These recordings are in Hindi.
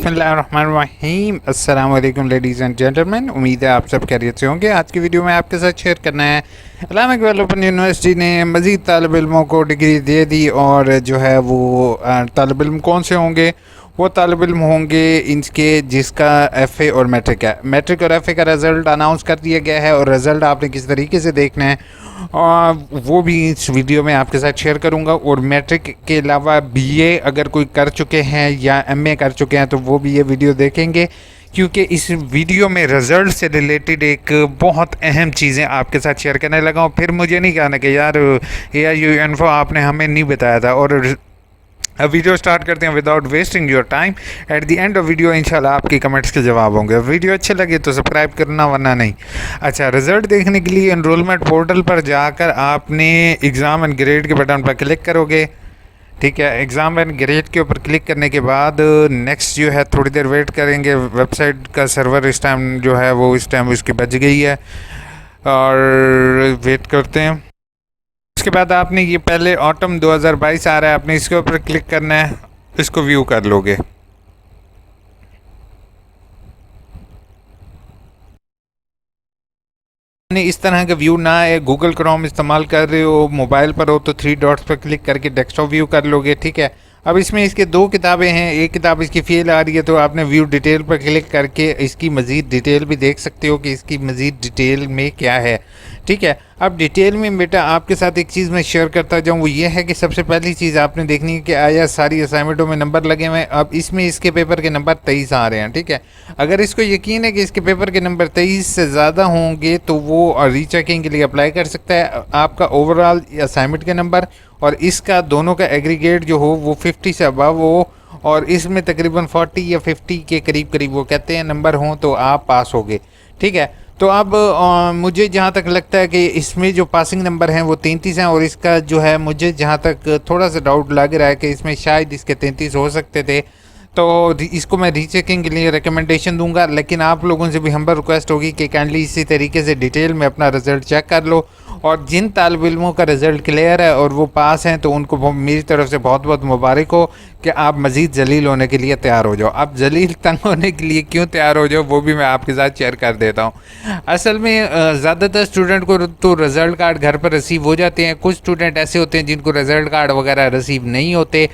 बिस्मिल्लाहिर्रहमानिर्रहीम। अस्सलाम वालेकुम लेडीज़ एंड जेंटलमैन। उम्मीद है आप सब खैरियत से होंगे। आज की वीडियो में आपके साथ शेयर करना है, इस्लामिक इकबाल ओपन यूनिवर्सिटी ने मज़ीद तालिब इल्मों को डिग्री दे दी। और जो है वो तालिब इल्म कौन से होंगे? वो तालिब इल्म होंगे इनके जिसका एफ़ए और मैट्रिक है। मैट्रिक और एफ़ए का रिज़ल्ट अनाउंस कर दिया गया है और रिज़ल्ट आपने किस तरीके से देखना है वो भी इस वीडियो में आपके साथ शेयर करूंगा। और मैट्रिक के अलावा बीए अगर कोई कर चुके हैं या एमए कर चुके हैं तो वो भी ये वीडियो देखेंगे, क्योंकि इस वीडियो में रिज़ल्ट से रिलेटेड एक बहुत अहम चीज़ें आपके साथ शेयर करने लगा हूँ। फिर मुझे नहीं कहना कि यार AIU इन्फो आपने हमें नहीं बताया था। और अब वीडियो स्टार्ट करते हैं without wasting your time. At the end of video इंशाल्लाह आपके कमेंट्स के जवाब होंगे। वीडियो अच्छे लगे तो सब्सक्राइब करना, वरना नहीं। अच्छा, रिज़ल्ट देखने के लिए एनरोलमेंट पोर्टल पर जाकर आपने एग्ज़ाम एंड ग्रेड के बटन पर क्लिक करोगे। ठीक है, एग्ज़ाम एंड ग्रेड के ऊपर क्लिक करने के बाद नेक्स्ट जो है थोड़ी देर वेट करेंगे। वेबसाइट का सर्वर इस टाइम जो है वो इस टाइम उसकी बज गई है और वेट करते हैं। उसके बाद आपने ये पहले ऑटम 2022 आ रहा है, आपने इसके ऊपर क्लिक करना है, इसको व्यू कर लोगे। इस तरह का व्यू ना है, गूगल क्रोम इस्तेमाल कर रहे हो, मोबाइल पर हो तो 3 डॉट्स पर क्लिक करके डेस्कटॉप व्यू कर लोगे। ठीक है, अब इसमें इसके 2 किताबें हैं। एक किताब इसकी फेल आ रही है तो आपने व्यू डिटेल पर क्लिक करके इसकी मज़ीद डिटेल भी देख सकते हो कि इसकी मज़ीद डिटेल में क्या है। ठीक है, अब डिटेल में बेटा आपके साथ एक चीज़ मैं शेयर करता जाऊँ, वो ये है कि सबसे पहली चीज़ आपने देखनी है कि आया सारी असाइनमेंटों में नंबर लगे हुए हैं। अब इसमें इसके पेपर के नंबर 23 आ रहे हैं। ठीक है, अगर इसको यकीन है कि इसके पेपर के नंबर 23 से ज़्यादा होंगे तो वो रीचेकिंग के लिए अप्लाई कर सकता है। आपका ओवरऑल असाइनमेंट के नंबर और इसका दोनों का एग्रीगेट जो हो वो 50 से अबव हो और इसमें तकरीबन 40 या 50 के करीब करीब वो कहते हैं नंबर हों तो आप पास होगे। ठीक है, तो अब मुझे जहाँ तक लगता है कि इसमें जो पासिंग नंबर हैं वो 33 हैं। और इसका जो है मुझे जहाँ तक थोड़ा सा डाउट लग रहा है कि इसमें शायद इसके 33 हो सकते थे, तो इसको मैं रीचेकिंग के लिए रिकमेंडेशन दूंगा। लेकिन आप लोगों से भी हम्बल रिक्वेस्ट होगी कि काइंडली इसी तरीके से डिटेल में अपना रिज़ल्ट चेक कर लो। और जिन तालिब इल्मों का रिज़ल्ट क्लियर है और वो पास हैं तो उनको मेरी तरफ से बहुत बहुत मुबारक हो कि आप मज़ीद जलील होने के लिए तैयार हो जाओ। अब जलील तंग होने के लिए क्यों तैयार हो जाओ वो भी मैं आपके साथ शेयर कर देता हूँ। असल में ज़्यादातर स्टूडेंट को तो रिज़ल्ट कार्ड घर पर रिसीव हो जाते हैं। कुछ स्टूडेंट ऐसे होते हैं जिनको रिज़ल्ट कार्ड वगैरह रिसीव नहीं होते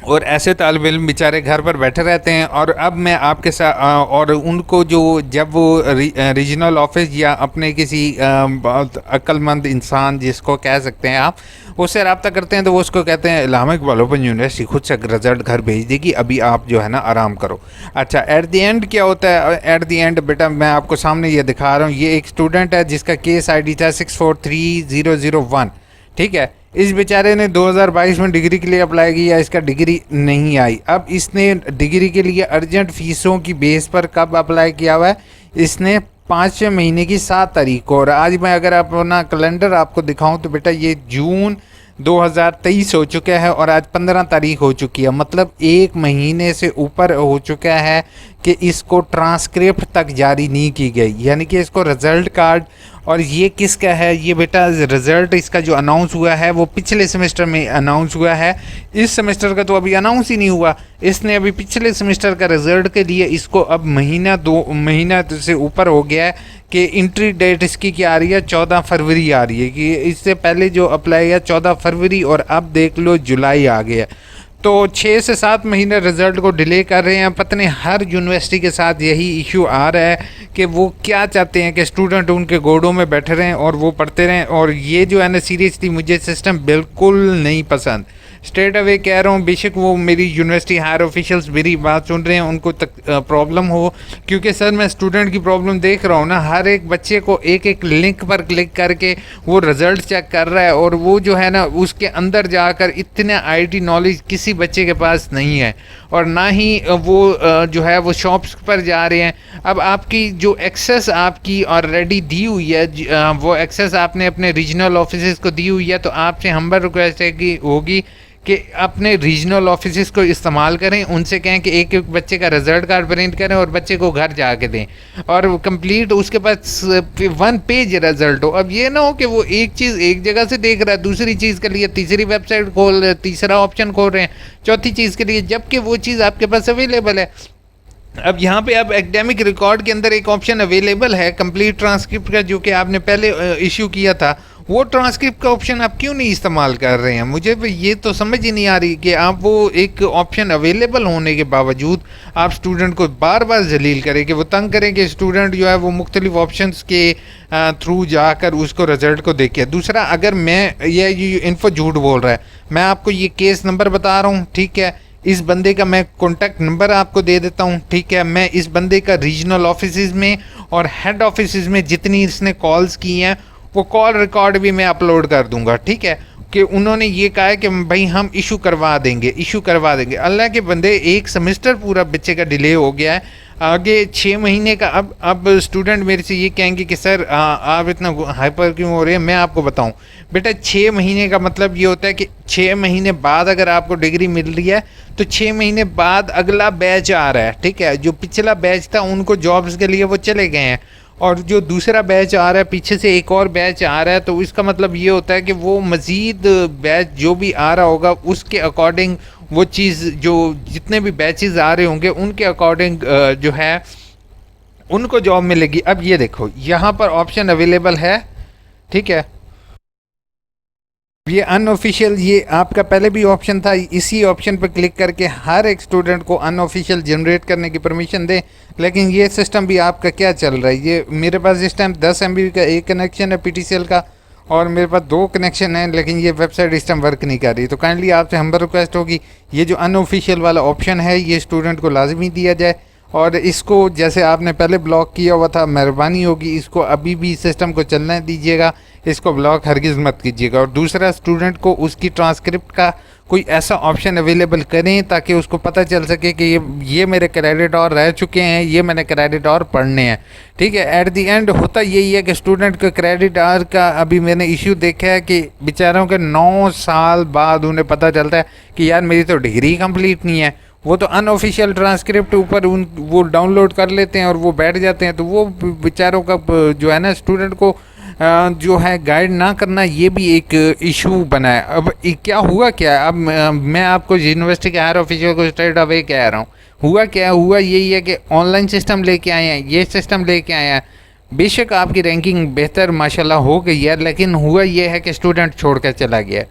और ऐसे तालिब इल्म बेचारे घर पर बैठे रहते हैं। और अब मैं आपके साथ और उनको जो जब वो रीजनल ऑफिस या अपने किसी बहुत अक्लमंद इंसान जिसको कह सकते हैं आप, उससे रब्ता करते हैं तो वो उसको कहते हैं इस्लामिक इकबाल ओपन यूनिवर्सिटी खुद से रिजल्ट घर भेज देगी, अभी आप जो है ना आराम करो। अच्छा, एट द एंड क्या होता है? एट द एंड बेटा मैं आपको सामने ये दिखा रहा हूँ। ये एक स्टूडेंट है जिसका केस ID था 643001। ठीक है, इस बेचारे ने 2022 में डिग्री के लिए अप्लाई किया, इसका डिग्री नहीं आई। अब इसने डिग्री के लिए अर्जेंट फीसों की बेस पर कब अप्लाई किया हुआ है? इसने 5वें महीने की 7 तारीख को। और आज मैं अगर अपना कैलेंडर आपको दिखाऊं तो बेटा ये जून 2023 हो चुका है और आज 15 तारीख हो चुकी है। मतलब 1 महीने से ऊपर हो चुका है कि इसको ट्रांसक्रिप्ट तक जारी नहीं की गई, यानी कि इसको रिज़ल्ट कार्ड। और ये किसका है? ये बेटा रिज़ल्ट इसका जो अनाउंस हुआ है वो पिछले सेमेस्टर में अनाउंस हुआ है। इस सेमेस्टर का तो अभी अनाउंस ही नहीं हुआ। इसने अभी पिछले सेमेस्टर का रिज़ल्ट के लिए इसको अब महीना 2 महीना से ऊपर हो गया है कि एंट्री डेट इसकी क्या आ रही है? 14 फरवरी आ रही है। कि इससे पहले जो अप्लाई है 14 फरवरी और अब देख लो जुलाई आ गया। तो 6 से 7 महीने रिज़ल्ट को डिले कर रहे हैं। पता नहीं हर यूनिवर्सिटी के साथ यही इशू आ रहा है कि वो क्या चाहते हैं कि स्टूडेंट उनके गोडों में बैठे रहें और वो पढ़ते रहें। और ये जो है ना सीरियसली मुझे सिस्टम बिल्कुल नहीं पसंद। स्ट्रेट अवे कह रहा हूँ, बेशक वो मेरी यूनिवर्सिटी हायर ऑफिशियल्स मेरी बात सुन रहे हैं, उनको तक प्रॉब्लम हो, क्योंकि सर मैं स्टूडेंट की प्रॉब्लम देख रहा हूँ ना। हर एक बच्चे को एक एक लिंक पर क्लिक करके वो रिज़ल्ट चेक कर रहा है और वो जो है ना उसके अंदर जाकर इतना IT नॉलेज किसी बच्चे के पास नहीं है और ना ही वो जो है वो शॉप्स पर जा रहे हैं। अब आपकी जो एक्सेस आपकी ऑलरेडी दी हुई है, वो एक्सेस आपने अपने रीजनल ऑफिस को दी हुई है, तो आपसे हम्बल रिक्वेस्ट है कि होगी कि अपने रीजनल ऑफिस को इस्तेमाल करें, उनसे कहें कि एक एक बच्चे का रिजल्ट कार्ड प्रिंट करें और बच्चे को घर जाके दें और कंप्लीट उसके पास 1 पेज रिजल्ट हो। अब ये ना हो कि वो एक चीज़ एक जगह से देख रहा है, दूसरी चीज़ के लिए तीसरी वेबसाइट खोल रहे, तीसरा ऑप्शन खोल रहे हैं, चौथी चीज़ के लिए, जबकि वो चीज़ आपके पास अवेलेबल है। अब यहाँ पे अब एकेडमिक रिकॉर्ड के अंदर एक ऑप्शन अवेलेबल है कंप्लीट ट्रांसक्रिप्ट का, जो कि आपने पहले इशू किया था। वो ट्रांसक्रिप्ट का ऑप्शन आप क्यों नहीं इस्तेमाल कर रहे हैं? मुझे ये तो समझ ही नहीं आ रही कि आप वो एक ऑप्शन अवेलेबल होने के बावजूद आप स्टूडेंट को बार बार जलील करें, कि वो तंग करें कि स्टूडेंट जो है वो मुख्तलिफ ऑप्शंस के थ्रू जाकर उसको रिजल्ट को देखे। दूसरा, अगर मैं ये इन्फो झूठ बोल रहा है, मैं आपको ये केस नंबर बता रहा हूँ, ठीक है, इस बंदे का मैं कॉन्टैक्ट नंबर आपको दे देता हूँ, ठीक है, मैं इस बंदे का रीजनल ऑफिस में और हेड ऑफिस में जितनी इसने कॉल्स की हैं वो कॉल रिकॉर्ड भी मैं अपलोड कर दूंगा, ठीक है, कि उन्होंने ये कहा है कि भाई हम इशू करवा देंगे। अल्लाह के बंदे, एक सेमेस्टर पूरा बच्चे का डिले हो गया है, आगे 6 महीने का। अब स्टूडेंट मेरे से ये कहेंगे कि सर आप इतना हाइपर क्यों हो रहे हैं? मैं आपको बताऊं बेटा, 6 महीने का मतलब ये होता है कि 6 महीने बाद अगर आपको डिग्री मिल रही है तो 6 महीने बाद अगला बैच आ रहा है, ठीक है। जो पिछला बैच था उनको जॉब्स के लिए वो चले गए हैं, और जो दूसरा बैच आ रहा है, पीछे से एक और बैच आ रहा है, तो इसका मतलब ये होता है कि वो मज़ीद बैच जो भी आ रहा होगा उसके अकॉर्डिंग वो चीज़, जो जितने भी बैचेस आ रहे होंगे उनके अकॉर्डिंग जो है उनको जॉब मिलेगी। अब ये देखो यहाँ पर ऑप्शन अवेलेबल है, ठीक है, ये अनऑफिशियल, ये आपका पहले भी ऑप्शन था, इसी ऑप्शन पर क्लिक करके हर एक स्टूडेंट को अनऑफिशियल जनरेट करने की परमिशन दें। लेकिन ये सिस्टम भी आपका क्या चल रहा है? ये मेरे पास इस टाइम 10 MB का एक कनेक्शन है PTCL का, और मेरे पास 2 कनेक्शन हैं, लेकिन ये वेबसाइट इस टाइम वर्क नहीं कर रही। तो काइंडली आपसे हम्बल रिक्वेस्ट होगी, ये जो अनऑफिशियल वाला ऑप्शन है ये स्टूडेंट को लाजमी दिया जाए, और इसको जैसे आपने पहले ब्लॉक किया हुआ था, मेहरबानी होगी इसको अभी भी सिस्टम को चलने दीजिएगा, इसको ब्लॉक हरगिज़ मत कीजिएगा। और दूसरा, स्टूडेंट को उसकी ट्रांसक्रिप्ट का कोई ऐसा ऑप्शन अवेलेबल करें ताकि उसको पता चल सके कि ये मेरे क्रेडिट और रह चुके हैं, ये मैंने क्रेडिट और पढ़ने हैं, ठीक है। एट दी एंड होता यही है कि स्टूडेंट के क्रेडिट आवर का अभी मैंने इशू देखा है कि बेचारों के 9 साल बाद उन्हें पता चलता है कि यार मेरी तो डिग्री कंप्लीट नहीं है। वो तो अनऑफिशियल ट्रांसक्रिप्ट ऊपर वो डाउनलोड कर लेते हैं और वो बैठ जाते हैं। तो वो बेचारों का जो है ना, स्टूडेंट को जो है गाइड ना करना, ये भी एक इशू बना है। अब क्या हुआ क्या है, अब मैं आपको यूनिवर्सिटी के हायर ऑफिसर को स्ट्रेट अवे कह रहा हूँ, हुआ क्या हुआ यही है कि ऑनलाइन सिस्टम लेके आए हैं, ये सिस्टम लेके आए हैं। बेशक आपकी रैंकिंग बेहतर माशाल्लाह हो गई है, लेकिन हुआ ये है कि स्टूडेंट छोड़ कर चला गया।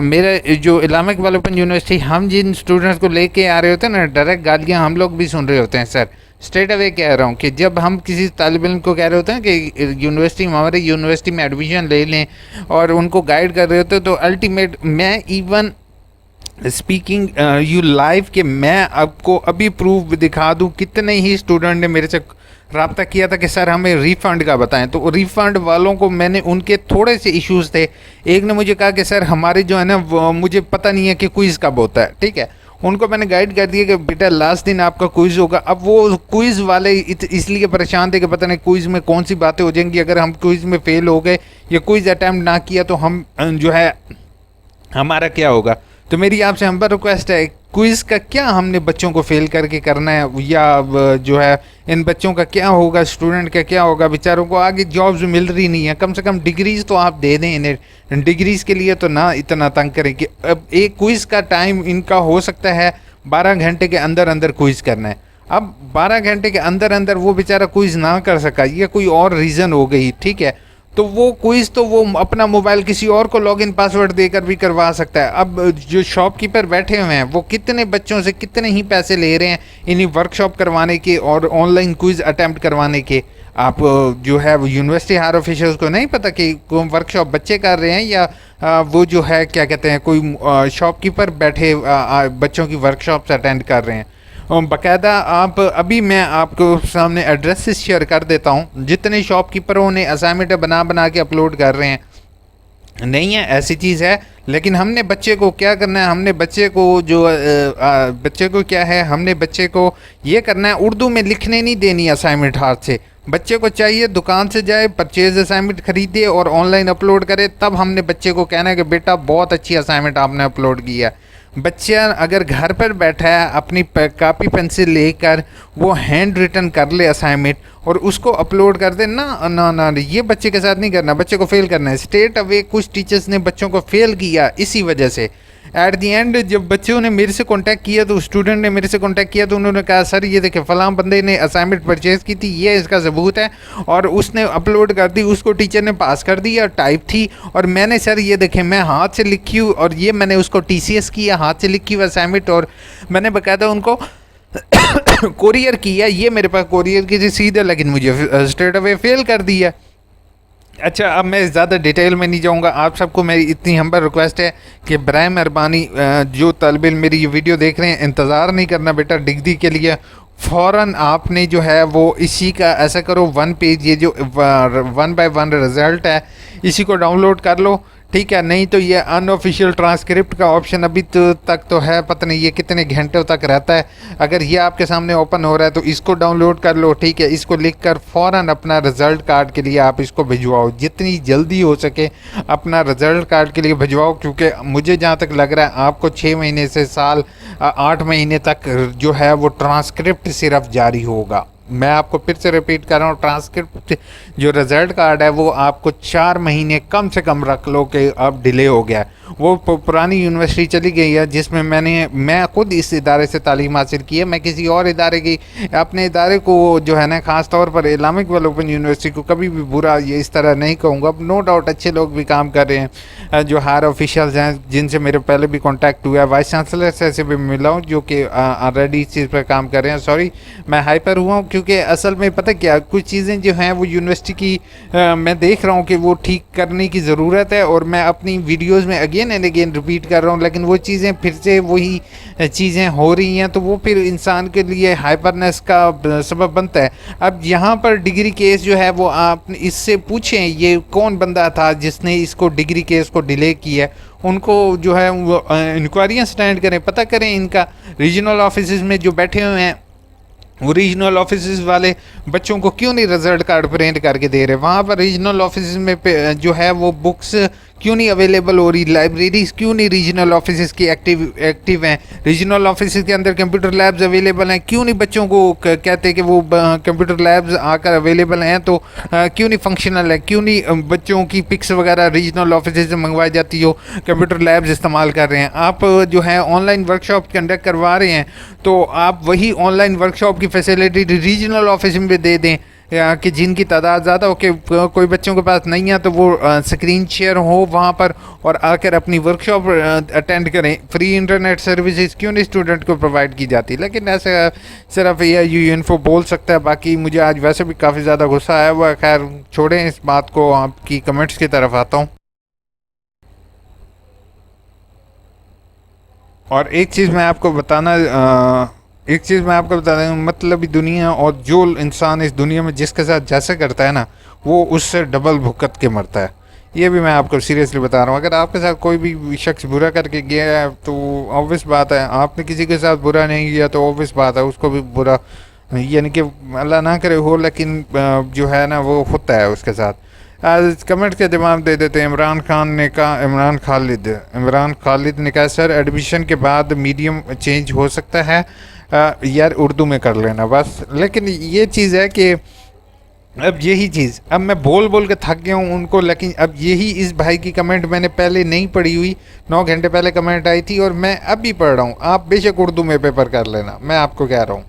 मेरा जो इस्लामिक डेवलपमेंट यूनिवर्सिटी, हम जिन स्टूडेंट्स को लेके आ रहे होते हैं ना, डायरेक्ट गालियाँ हम लोग भी सुन रहे होते हैं सर। स्ट्रेट अवे कह रहा हूँ कि जब हम किसी तालिब इल्म को कह रहे होते हैं कि यूनिवर्सिटी, हमारे यूनिवर्सिटी में एडमिशन ले लें, और उनको गाइड कर रहे होते हैं, तो अल्टीमेट मैं इवन स्पीकिंग यू लाइव के मैं आपको अभी प्रूफ दिखा दूँ, कितने ही स्टूडेंट ने मेरे से रब्ता किया था कि सर हमें रिफ़ंड का बताएं। तो रिफ़ंड वालों को मैंने, उनके थोड़े से इश्यूज़ थे। एक ने मुझे कहा कि सर हमारे जो है ना मुझे पता नहीं है कि क्विज़ कब होता है, ठीक है। उनको मैंने गाइड कर दिया कि बेटा लास्ट दिन आपका क्विज़ होगा। अब वो क्विज़ वाले इसलिए परेशान थे कि पता नहीं क्विज़ में कौन सी बातें हो जाएंगी, अगर हम क्विज़ में फ़ेल हो गए या क्विज़ अटैम्प्ट ना किया तो हम जो है हमारा क्या होगा। तो मेरी आपसे हम्बल रिक्वेस्ट है, क्विज़ का क्या हमने बच्चों को फेल करके करना है, या जो है इन बच्चों का क्या होगा, स्टूडेंट का क्या होगा। बेचारों को आगे जॉब्स मिल रही नहीं है, कम से कम डिग्रीज़ तो आप दे दें इन्हें। डिग्रीज़ के लिए तो ना इतना तंग करें कि अब एक क्विज़ का टाइम इनका हो सकता है 12 घंटे के अंदर अंदर क्विज़ करना है। अब 12 घंटे के अंदर अंदर वो बेचारा क्विज़ ना कर सका, ये कोई और रीज़न हो गई, ठीक है। तो वो क्विज़ तो वो अपना मोबाइल किसी और को लॉगिन पासवर्ड देकर भी करवा सकता है। अब जो शॉपकीपर बैठे हुए हैं वो कितने बच्चों से कितने ही पैसे ले रहे हैं इन्हीं वर्कशॉप करवाने के और ऑनलाइन क्विज़ अटैम्प्ट करवाने के। आप जो है वो यूनिवर्सिटी हायर ऑफिसर्स को नहीं पता कि वर्कशॉप बच्चे कर रहे हैं या वो जो है क्या कहते हैं कोई शॉपकीपर बैठे बच्चों की वर्कशॉप्स अटेंड कर रहे हैं। बाकायदा आप अभी मैं आपको सामने एड्रेसेस शेयर कर देता हूँ, जितने शॉपकीपरों ने असाइनमेंट बना के अपलोड कर रहे हैं। नहीं है ऐसी चीज़ है, लेकिन हमने बच्चे को क्या करना है, हमने बच्चे को जो बच्चे को क्या है, हमने बच्चे को ये करना है, उर्दू में लिखने नहीं देनी असाइनमेंट हाथ से। बच्चे को चाहिए दुकान से जाए, परचेज असाइनमेंट खरीदे और ऑनलाइन अपलोड करे, तब हमने बच्चे को कहना है कि बेटा बहुत अच्छी असाइनमेंट आपने अपलोड की है। बच्चा अगर घर पर बैठा है अपनी कापी पेंसिल लेकर वो हैंड रिटन कर ले असाइनमेंट और उसको अपलोड कर दे ना ना ना, ये बच्चे के साथ नहीं करना, बच्चे को फेल करना है। स्टेट अवे कुछ टीचर्स ने बच्चों को फेल किया इसी वजह से। एट दी एंड जब बच्चों ने मेरे से कांटेक्ट किया तो स्टूडेंट ने मेरे से कांटेक्ट किया तो उन्होंने कहा सर ये देखिए फ़लाँ बंदे ने असाइनमेंट परचेज़ की थी, ये इसका सबूत है, और उसने अपलोड कर दी, उसको टीचर ने पास कर दी और टाइप थी, और मैंने सर ये देखें मैं हाथ से लिखी हूँ और ये मैंने उसको TCS किया हाथ से लिखी हुई असाइनमेंट, और मैंने बाकायदा उनको कोरियर किया, ये मेरे पास कोरियर की रसीद है, लेकिन मुझे स्ट्रेट अवे फेल कर दिया। अच्छा, अब मैं ज़्यादा डिटेल में नहीं जाऊंगा। आप सबको मेरी इतनी हम्बल रिक्वेस्ट है कि बराए मेहरबानी जो तालिब इल्म मेरी ये वीडियो देख रहे हैं, इंतज़ार नहीं करना बेटा डिग्री के लिए, फ़ौरन आपने जो है वो इसी का ऐसा करो, 1 पेज ये जो 1 बाय 1 रिज़ल्ट है इसी को डाउनलोड कर लो, ठीक है। नहीं तो ये अनऑफिशियल ट्रांसक्रिप्ट का ऑप्शन अभी तक तो है, पता नहीं ये कितने घंटों तक रहता है। अगर ये आपके सामने ओपन हो रहा है तो इसको डाउनलोड कर लो, ठीक है। इसको लिखकर फ़ौरन अपना रिज़ल्ट कार्ड के लिए आप इसको भिजवाओ, जितनी जल्दी हो सके अपना रिज़ल्ट कार्ड के लिए भिजवाओ, क्योंकि मुझे जहाँ तक लग रहा है आपको 6 महीने से साल 8 महीने तक जो है वो ट्रांसक्रिप्ट सिर्फ जारी होगा। मैं आपको फिर से रिपीट कर रहा हूँ, ट्रांसक्रिप्ट जो रिज़ल्ट कार्ड है वो आपको 4 महीने कम से कम रख लो कि अब डिले हो गया। वो पुरानी यूनिवर्सिटी चली गई है जिसमें मैं खुद इस इदारे से तालीम हासिल की है, मैं किसी और इदारे की अपने इदारे को जो है ना, ख़ास तौर पर इस्लामिक डेवलपमेंट यूनिवर्सिटी को कभी भी बुरा ये इस तरह नहीं कहूँगा। नो डाउट अच्छे लोग भी काम कर रहे हैं, जो हायर ऑफिशियल्स हैं जिनसे मेरे पहले भी कॉन्टैक्ट हुआ है, वाइस चांसलर से भी मिला हूँ जो कि ऑलरेडी इस चीज़ पर काम कर रहे हैं। सॉरी मैं हाइपर हुआ हूँ, क्योंकि असल में पता क्या, कुछ चीज़ें जो हैं वो यूनिवर्सिटी की मैं देख रहा हूँ कि वो ठीक करने की ज़रूरत है, और मैं अपनी वीडियोज़ में अगेन एंड अगेन रिपीट कर रहा हूँ, लेकिन वो चीज़ें फिर से वही चीज़ें हो रही हैं, तो वो फिर इंसान के लिए हाइपरनेस का सबब बनता है। अब यहाँ पर डिग्री केस जो है वो आप इससे पूछें ये कौन बंदा था जिसने इसको डिग्री केस को डिले किया है, उनको जो है वो इंक्वायरियाँ स्टैंड करें, पता करें इनका रीजनल ऑफिस में जो बैठे हुए हैं वो रीजनल ऑफिस वाले बच्चों को क्यों नहीं रिजल्ट कार्ड प्रिंट करके दे रहे, वहाँ पर रीजनल ऑफिस में जो है वो बुक्स क्यों नहीं अवेलेबल हो रही, लाइब्रेरीज क्यों नहीं रीजनल ऑफिस की एक्टिव हैं, रीजनल ऑफिस के अंदर कंप्यूटर लैब्स अवेलेबल हैं, क्यों नहीं बच्चों को कहते हैं कि वो कंप्यूटर लैब्स आकर अवेलेबल हैं तो क्यों नहीं फंक्शनल है, क्यों नहीं बच्चों की पिक्स वगैरह रीजनल ऑफिस से मंगवाई जाती हो, कंप्यूटर लैब्स इस्तेमाल कर रहे हैं। आप जो है ऑनलाइन वर्कशॉप कंडक्ट करवा रहे हैं तो आप वही ऑनलाइन वर्कशॉप की फैसिलिटी रीजनल ऑफिस में दे दें, या कि जिनकी तादाद ज़्यादा हो, कि कोई बच्चों के पास नहीं है तो वो स्क्रीन शेयर हो वहाँ पर और आकर अपनी वर्कशॉप अटेंड करें। फ्री इंटरनेट सर्विसेज क्यों नहीं स्टूडेंट को प्रोवाइड की जाती, लेकिन ऐसे सिर्फ ये इन्फो बोल सकता है। बाकी मुझे आज वैसे भी काफ़ी ज़्यादा गुस्सा आया हुआ है। खैर छोड़ें इस बात को, आपकी कमेंट्स की तरफ आता हूँ। और एक चीज़ मैं आपको बता दूँ, मतलब दुनिया और जो इंसान इस दुनिया में जिसके साथ जैसे करता है ना, वो उससे डबल भुगत के मरता है। ये भी मैं आपको सीरियसली बता रहा हूँ। अगर आपके साथ कोई भी शख्स बुरा करके गया है तो ऑब्वियस बात है, आपने किसी के साथ बुरा नहीं किया तो ऑब्वियस बात है उसको भी बुरा, यानी कि अल्लाह ना करे हो, लेकिन जो है ना वो होता है उसके साथ। आज कमेंट के जवाब दे देते हैं। इमरान खालिद ने कहा सर एडमिशन के बाद मीडियम चेंज हो सकता है, यार उर्दू में कर लेना बस। लेकिन ये चीज़ है कि अब यही चीज़ अब मैं बोल के थक गया हूँ उनको, लेकिन अब यही इस भाई की कमेंट मैंने पहले नहीं पढ़ी हुई, 9 घंटे पहले कमेंट आई थी और मैं अब भी पढ़ रहा हूँ। आप बेशक उर्दू में पेपर कर लेना, मैं आपको कह रहा हूँ।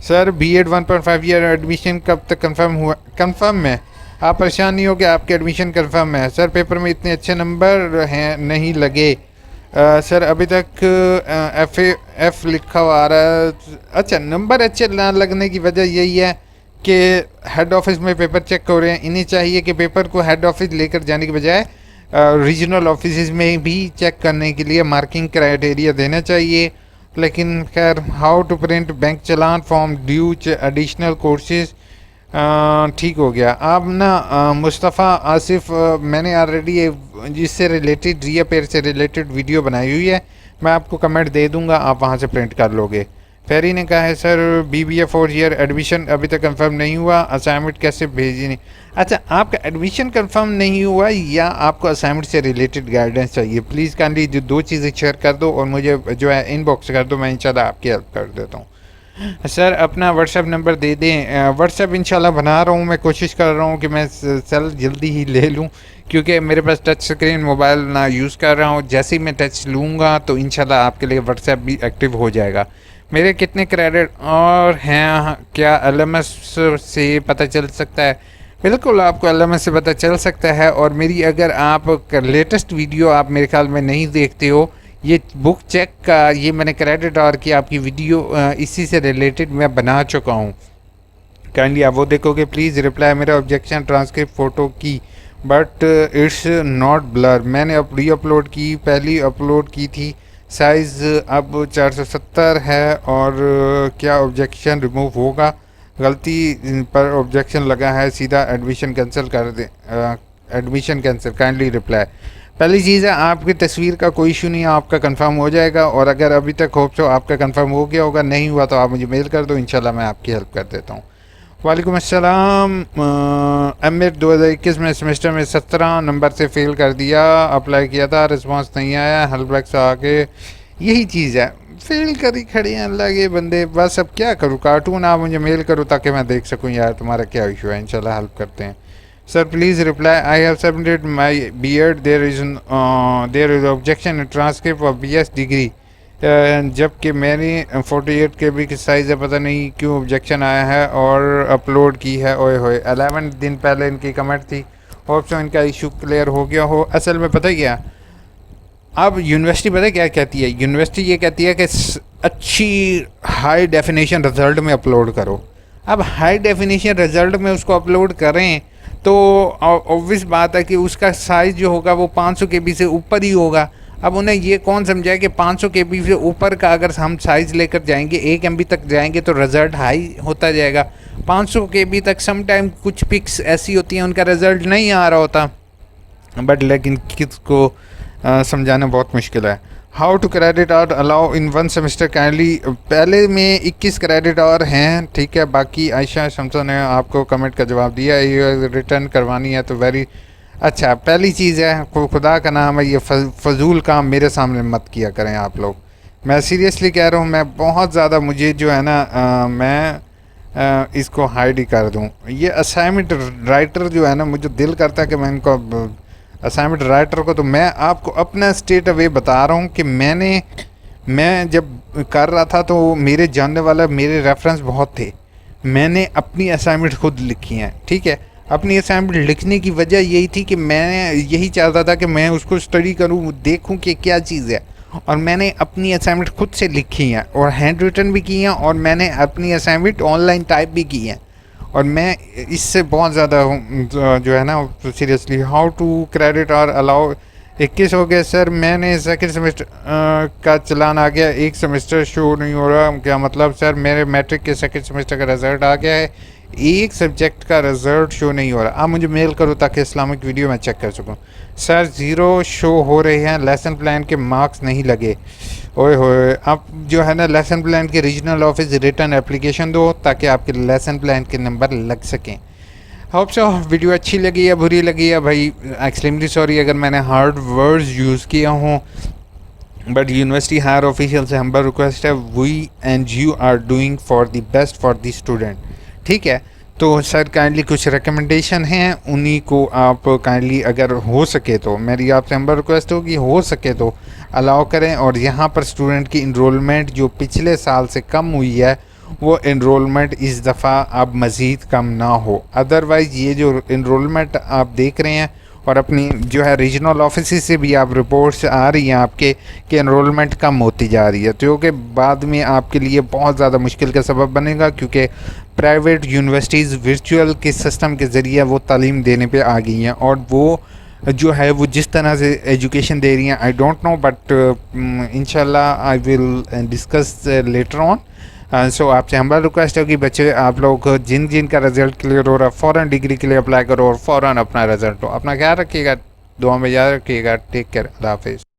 सर BEd 1.5 ईयर एडमिशन कब तक कंफर्म हुआ? कंफर्म में आप परेशान नहीं हो कि आपके एडमिशन कंफर्म है। सर पेपर में इतने अच्छे नंबर हैं नहीं लगे। सर अभी तक F लिखा हुआ आ रहा है। अच्छा, नंबर अच्छे ना लगने की वजह यही है कि हेड ऑफिस में पेपर चेक हो रहे हैं। इन्हें चाहिए कि पेपर को हेड ऑफिस लेकर जाने की बजाय रीजनल ऑफिस में भी चेक करने के लिए मार्किंग क्राइटेरिया देना चाहिए। लेकिन खैर, how to print bank challan form due additional courses, ठीक हो गया। आप ना मुस्तफ़ा आसिफ, मैंने ऑलरेडी जिससे रिलेटेड रीअपेयर से रिलेटेड वीडियो बनाई हुई है, मैं आपको कमेंट दे दूंगा, आप वहां से प्रिंट कर लोगे। फेरी ने कहा है सर BBA 4 ईयर एडमिशन अभी तक कंफर्म नहीं हुआ, असाइनमेंट कैसे भेजी नहीं। अच्छा, आपका एडमिशन कंफर्म नहीं हुआ या आपको असाइनमेंट से रिलेटेड गाइडेंस चाहिए? प्लीज़ काइंडली जो दो चीज़ें शेयर कर दो और मुझे जो है इनबॉक्स कर दो, मैं इंशाल्लाह आपकी हेल्प कर देता हूँ। सर अपना व्हाट्सएप नंबर दे दें। व्हाट्सएप इंशाल्लाह बना रहा हूँ, मैं कोशिश कर रहा हूँ कि मैं सेल जल्दी ही ले लूँ, क्योंकि मेरे पास टच स्क्रीन मोबाइल ना यूज़ कर रहा हूँ। जैसे ही मैं टच लूँगा तो इंशाल्लाह आपके लिए व्हाट्सएप भी एक्टिव हो जाएगा। मेरे कितने क्रेडिट और हैं क्या एलएमएस से पता चल सकता है? बिल्कुल आपको एलएमएस से पता चल सकता है। और मेरी अगर आप लेटेस्ट वीडियो आप मेरे ख्याल में नहीं देखते हो, ये बुक चेक का ये मैंने क्रेडिट और की आपकी वीडियो इसी से रिलेटेड मैं बना चुका हूँ। काइंडली आप वो देखोगे। प्लीज़ रिप्लाई मेरा ऑब्जेक्शन ट्रांसक्रिप्ट फ़ोटो की बट इट्स नॉट ब्लर। मैंने अब री अपलोड की, पहली अपलोड की थी, साइज़ अब 470 है। और क्या ऑब्जेक्शन रिमूव होगा? गलती पर ऑब्जेक्शन लगा है, सीधा एडमिशन कैंसिल कर दे। Admission cancel, kindly reply. पहली चीज़ है आपकी तस्वीर का कोई इशू नहीं है, आपका कंफर्म हो जाएगा। और अगर अभी तक होप सो आपका कंफर्म हो गया होगा, नहीं हुआ तो आप मुझे मेल कर दो, इंशाल्लाह मैं आपकी हेल्प कर देता हूँ। वालेकुम अस्सलाम। एमएड 2021 में सेमेस्टर में 17 नंबर से फ़ेल कर दिया, अप्लाई किया था, रिस्पांस नहीं आया, हेल्प बैक से आके यही चीज़ है, फेल कर ही खड़े हैं अल्लाह के बंदे। बस अब क्या करूँ, कार्टून आप मुझे मेल करो ताकि मैं देख सकूँ यार तुम्हारा क्या इशू है, इंशाल्लाह हेल्प करते हैं। Sir please reply, I have submitted my B Ed, there is objection in transcript of BS degree, जबकि मैंने 48 KB की साइज़ है, पता नहीं क्यों ऑब्जेक्शन आया है और अपलोड की है। ओए होए 11 दिन पहले इनकी कमेंट थी, होप सो इनका इशू क्लियर हो गया हो। असल में पता क्या, अब यूनिवर्सिटी पता क्या कहती है, यूनिवर्सिटी ये कहती है कि अच्छी हाई डेफिनेशन रिज़ल्ट में अपलोड करो। अब हाई डेफिनेशन रिज़ल्ट में उसको अपलोड करें तो ऑब्वियस बात है कि उसका साइज़ जो होगा वो 500 KB से ऊपर ही होगा। अब उन्हें ये कौन समझाए कि 500 KB से ऊपर का अगर हम साइज़ लेकर जाएंगे, 1 MB तक जाएंगे तो रिज़ल्ट हाई होता जाएगा। 500 KB तक सम टाइम कुछ पिक्स ऐसी होती हैं उनका रिज़ल्ट नहीं आ रहा होता, बट लेकिन किसको समझाना बहुत मुश्किल है। How to credit out allow in 1 semester kindly, पहले में 21 क्रेडिट और हैं, ठीक है। बाकी आयशा शमसा ने आपको कमेंट का जवाब दिया, ये रिटर्न करवानी है तो वेरी अच्छा। पहली चीज़ है, खुदा का नाम है, ये फजूल काम मेरे सामने मत किया करें आप लोग, मैं सीरियसली कह रहा हूँ। मैं बहुत ज़्यादा मुझे जो है ना मैं इसको हाइड ही कर दूँ। ये असाइनमेंट राइटर जो है ना, मुझे दिल करता है कि मैं इनको असाइनमेंट राइटर को, तो मैं आपको अपना स्टेट अवे बता रहा हूँ कि मैं जब कर रहा था तो मेरे जानने वाला मेरे रेफरेंस बहुत थे, मैंने अपनी असाइनमेंट खुद लिखी हैं, ठीक है। अपनी असाइनमेंट लिखने की वजह यही थी कि मैं यही चाहता था कि मैं उसको स्टडी करूँ, देखूँ कि क्या चीज़ है। और मैंने अपनी असाइनमेंट खुद से लिखी हैं और हैंड रिटन भी की हैं, और मैंने अपनी असाइनमेंट ऑनलाइन टाइप भी की हैं। और मैं इससे बहुत ज़्यादा जो है ना सीरियसली। हाउ टू क्रेडिट और अलाउ 21 हो गया सर, मैंने सेकंड सेमेस्टर का चलान आ गया, एक सेमेस्टर शो नहीं हो रहा, क्या मतलब सर? मेरे मैट्रिक के सेकंड सेमेस्टर का रिज़ल्ट आ गया है, एक सब्जेक्ट का रिज़ल्ट शो नहीं हो रहा। आप मुझे मेल करो ताकि इस्लामिक वीडियो मैं चेक कर सकूं। सर 0 शो हो रहे हैं, लेसन प्लान के मार्क्स नहीं लगे। ओए होए, आप जो है ना लेसन प्लान के रीजनल ऑफिस रिटर्न एप्लीकेशन दो ताकि आपके लेसन प्लान के नंबर लग सकें। होप सो वीडियो अच्छी लगी या बुरी लगी है भाई, एक्सट्रीमली सॉरी अगर मैंने हार्ड वर्ड्स यूज़ किया हूँ, बट यूनिवर्सिटी हायर ऑफिशियल से हम्बल रिक्वेस्ट है, we and you are doing for the best for the student, ठीक है। तो सर काइंडली कुछ रिकमेंडेशन हैं, उन्हीं को आप काइंडली अगर हो सके तो मेरी आपसे हम्बल रिक्वेस्ट होगी, हो सके तो अलाउ करें। और यहाँ पर स्टूडेंट की इनरोलमेंट जो पिछले साल से कम हुई है, वो इनरोलमेंट इस दफ़ा अब मज़ीद कम ना हो। अदरवाइज़ ये जो इनरोलमेंट आप देख रहे हैं और अपनी जो है रीजनल ऑफिस से भी आप रिपोर्ट्स आ रही हैं आपके कि इनरोलमेंट कम होती जा रही है, तो कि बाद में आपके लिए बहुत ज़्यादा मुश्किल का सबब बनेगा, क्योंकि प्राइवेट यूनिवर्सिटीज़ वर्चुअल के सिस्टम के ज़रिए वो तालीम देने पे आ गई हैं, और वो जो है वो जिस तरह से एजुकेशन दे रही हैं, आई डोंट नो, बट इंशाल्लाह I will discuss later on. So आपसे हमारा रिक्वेस्ट होगी बच्चे, आप लोग जिन जिन का रिज़ल्ट क्लियर हो रहा है फ़ौरन डिग्री के लिए अप्लाई करो और फ़ौरन अपना रिज़ल्ट हो। अपना ख्याल रखिएगा, दुआ में याद रखिएगा। टेक केयर, अल्लाह हाफिज़।